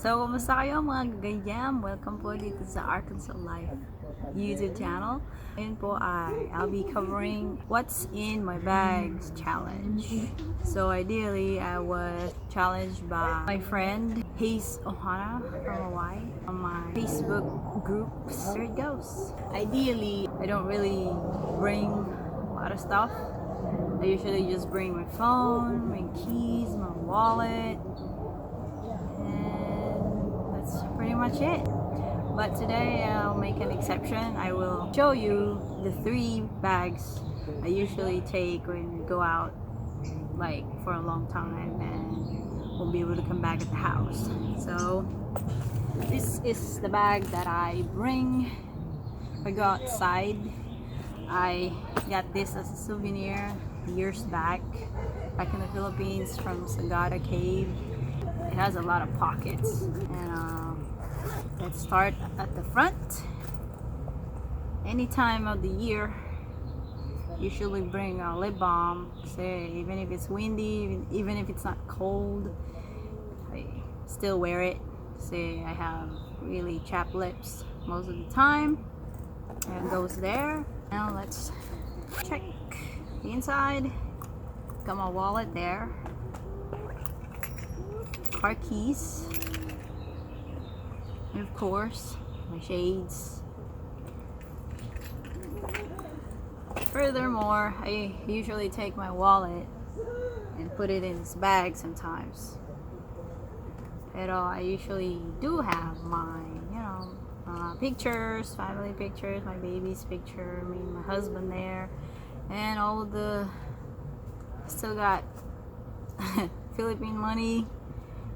So, kumusta kayo mga Gayyem? Welcome po dito sa Arkansas Life YouTube channel. Ngayon po I'll be covering what's in my bags challenge. So ideally, I was challenged by my friend Hayes Ohana from Hawaii on my Facebook groups. Here it goes. Ideally, I don't really bring a lot of stuff. I usually just bring my phone, my keys, my wallet, and that's pretty much it. But today I'll make an exception. I will show you the 3 bags I usually take when we go out like for a long time and won't be able to come back at the house. So this is the bag that I bring if I go outside. I got this as a souvenir years back in the Philippines from Sagada Cave. It has a lot of pockets, and let's start at the front. Any time of the year, usually bring a lip balm. Say even if it's windy, even if it's not cold, I still wear it. Say I have really chapped lips most of the time, and it goes there. Now let's check the inside. Got my wallet there, car keys, and of course my shades. Furthermore, I usually take my wallet and put it in this bag sometimes. Pero I usually do have my, pictures, family pictures, my baby's picture, me and my husband there, and all of the, still got Philippine money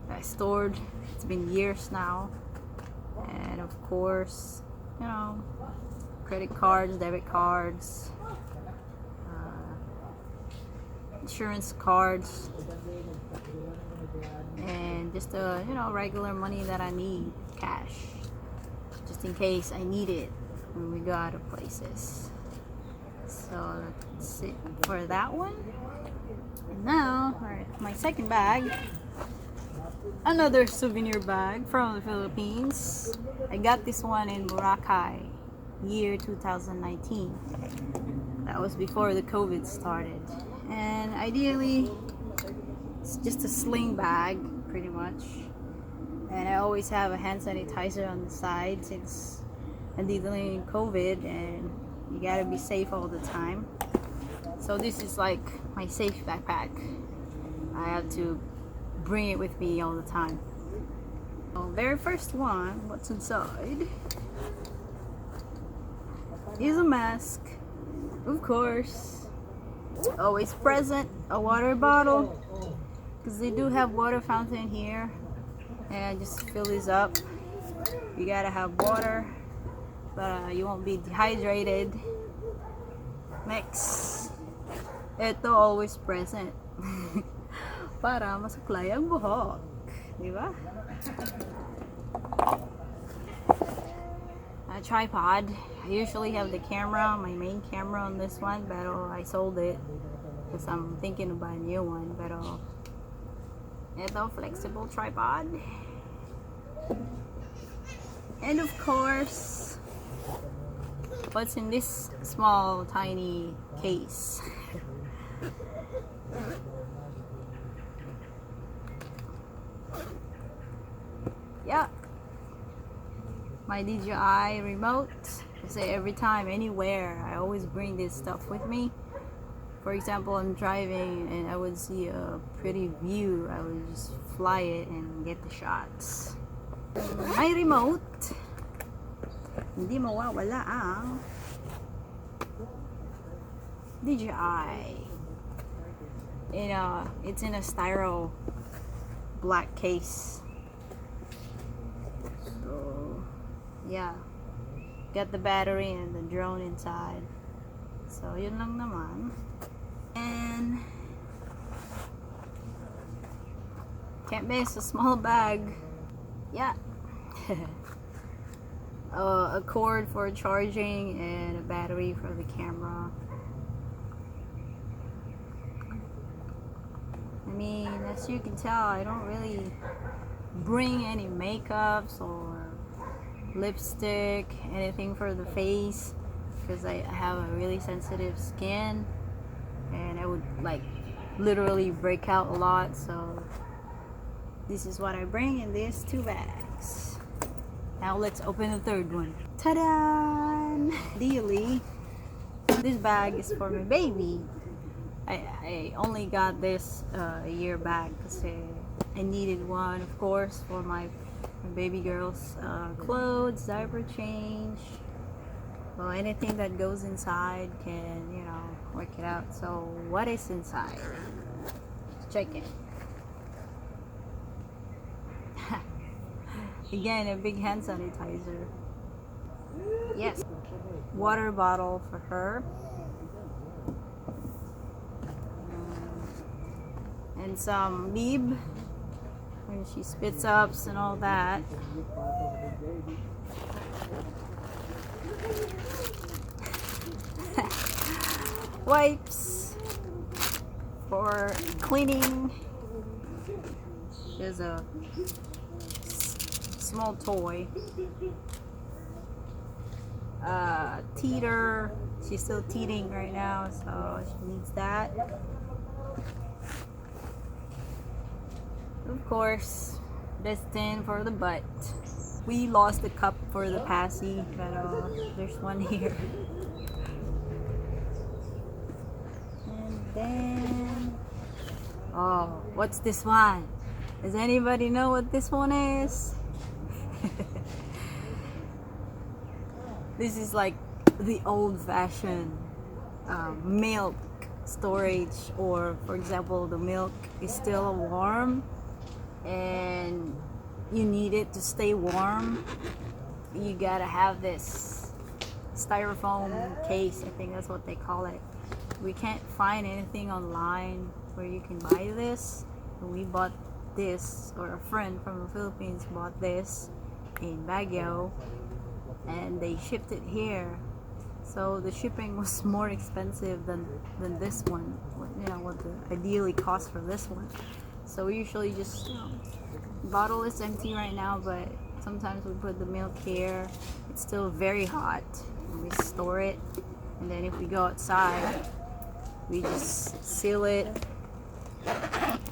that I stored. It's been years now. And of course, credit cards, debit cards, insurance cards, and just regular money that I need, cash, just in case I need it when we go out of places. So that's it for that one. And now, my second bag, another souvenir bag from the Philippines. I got this one in Boracay, year 2019. That was before the COVID started. And ideally, it's just a sling bag, pretty much. And I always have a hand sanitizer on the side since I'm dealing with COVID and you gotta be safe all the time. So this is like my safe backpack. I have to bring it with me all the time. So very first one, what's inside is a mask, of course, always present, a water bottle, because they do have water fountain here, and I just fill this up. You gotta have water, but you won't be dehydrated. Next, ito always present. Para masuklay ang buhok, di ba? A tripod. I usually have the camera, my main camera on this one, pero I sold it because I'm thinking of buying a new one. Pero ito, flexible tripod. And of course, what's in this small tiny case? Yeah, my DJI remote. I say every time, anywhere, I always bring this stuff with me. For example, I'm driving and I would see a pretty view, I would just fly it and get the shots. My remote, hindi mawawala ang DJI. It's in a styro black case. So yeah, got the battery and the drone inside. So yun lang naman. And can't miss a small bag. Yeah. A cord for charging and a battery for the camera. I mean, as you can tell, I don't really bring any makeups or lipstick, anything for the face, because I have a really sensitive skin and I would like literally break out a lot. So this is what I bring in these 2 bags. Now let's open the third one. Ta-da! Ideally, this bag is for my baby. I only got this a year back because I needed one, of course, for my baby girl's clothes, diaper change. Well, anything that goes inside can, you know, work it out. So what is inside? Let's check it. Again, a big hand sanitizer. Yes. Water bottle for her. And some bib when she spits ups and all that. Wipes for cleaning. There's a small toy. Teeter. She's still teething right now, so she needs that. Of course, this tin for the butt. We lost the cup for the passy, but there's one here. And then, oh, what's this one? Does anybody know what this one is? This is like the old-fashioned milk storage, or for example, the milk is still warm and you need it to stay warm. You gotta have this styrofoam case, I think that's what they call it. We can't find anything online where you can buy this. We bought this, or a friend from the Philippines bought this in Baguio, and they shipped it here. So the shipping was more expensive than this one. You know what the ideally cost for this one. So we usually just, you know, bottle is empty right now, but sometimes we put the milk here. It's still very hot and we store it, and then if we go outside we just seal it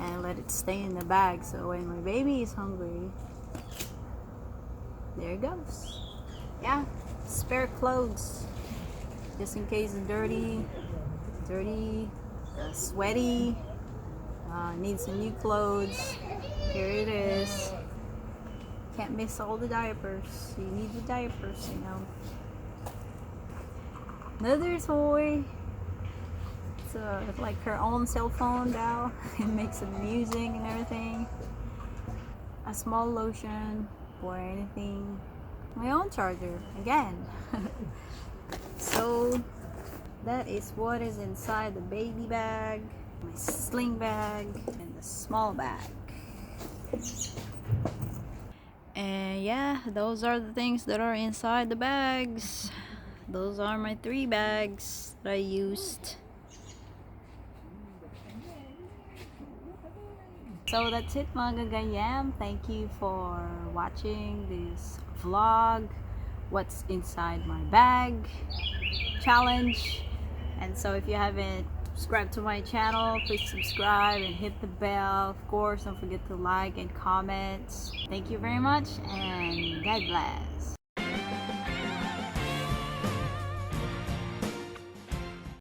and let it stay in the bag, so when my baby is hungry, there it goes. Yeah, spare clothes just in case it's dirty, sweaty, need some new clothes. Here it is. Can't miss all the diapers. You need the diapers, you know. Another toy. It's like her own cell phone now. It makes some music and everything. A small lotion or anything. My own charger again. So that is what is inside the baby bag, my sling bag, and the small bag. And yeah, those are the things that are inside the bags. Those are my 3 bags that I used. So that's it, mga Gayyem. Thank you for watching this vlog, what's inside my bag challenge. And so if you haven't subscribed to my channel, please subscribe and hit the bell. Of course, don't forget to like and comment. Thank you very much, and God bless.